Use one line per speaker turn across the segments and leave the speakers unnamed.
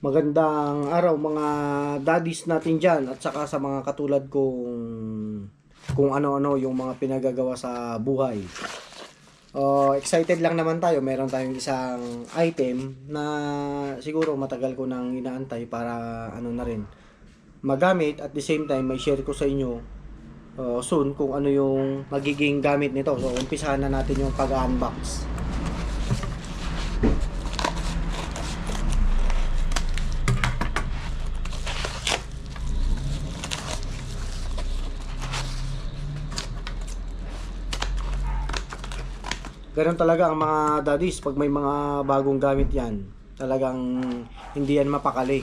Magandang araw mga daddies natin dyan at saka sa mga katulad kung ano-ano yung mga pinagagawa sa buhay. Excited lang naman tayo. Meron tayong isang item na siguro matagal ko nang inaantay para ano na rin magamit, at the same time may share ko sa inyo soon kung ano yung magiging gamit nito. So umpisahan na natin yung pag-unbox. Ganun talaga ang mga daddies pag may mga bagong gamit yan. Talagang hindi yan mapakali.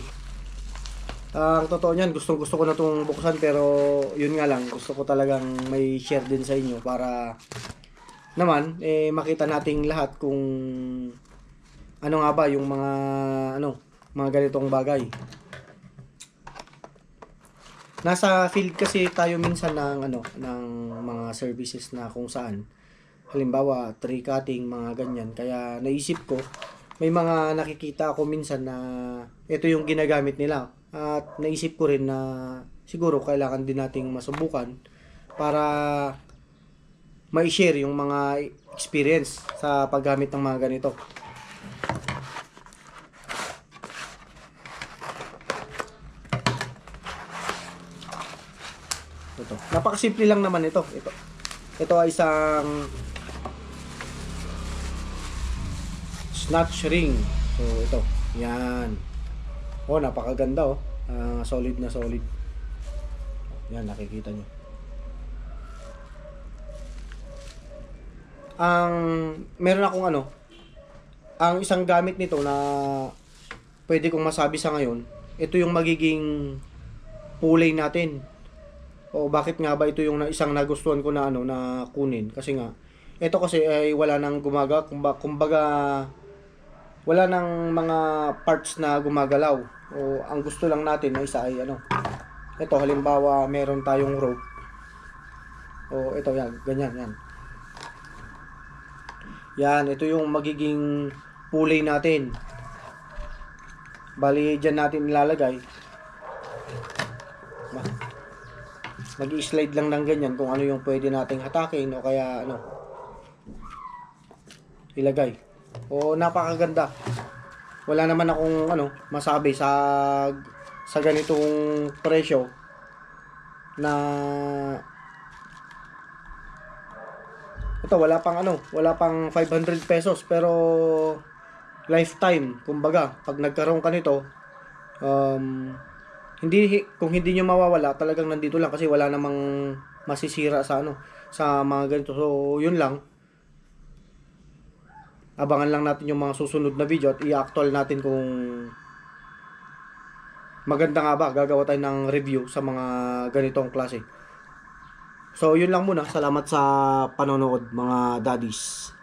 Ang totoo niyan, gustong-gusto ko na itong buksan, pero yun nga lang, gusto ko talagang may share din sa inyo para naman makita nating lahat kung ano nga ba yung mga ganitong bagay. Nasa field kasi tayo minsan ng mga services na kung saan halimbawa tree cutting, mga ganyan. Kaya naisip ko, may mga nakikita ako minsan na ito yung ginagamit nila, at naisip ko rin na siguro kailangan din nating masubukan para ma-share yung mga experience sa paggamit ng mga ganito. Ito, napakasimple lang naman ito ay isang snatch ring. So ito, yan. Napakaganda oh. Solid na solid. Yan, nakikita nyo. Meron akong ang isang gamit nito na pwede kong masabi sa ngayon, ito yung magiging kulay natin. O bakit nga ba ito yung isang nagustuhan ko na na kunin? Kasi nga, ito kasi ay wala nang kumbaga wala nang mga parts na gumagalaw. O ang gusto lang natin na isa ay ito halimbawa meron tayong rope. O ito yan, ganyan yan. Yan, ito yung magiging pulley natin. Bali, dyan natin ilalagay. Nag-i-slide lang ng ganyan kung ano yung pwede nating hatakin o kaya ilagay. Napakaganda. Wala naman akong masabi sa ganitong presyo na ito wala pang 500 pesos, pero lifetime kumbaga pag nagkaroon ka nito, kung hindi nyo mawawala, talagang nandito lang kasi wala namang masisira sa mga ganito. So yun lang, abangan lang natin yung mga susunod na video at i-actual natin kung maganda nga ba. Gagawa tayo ng review sa mga ganitong klase. So yun lang muna. Salamat sa panonood mga daddies.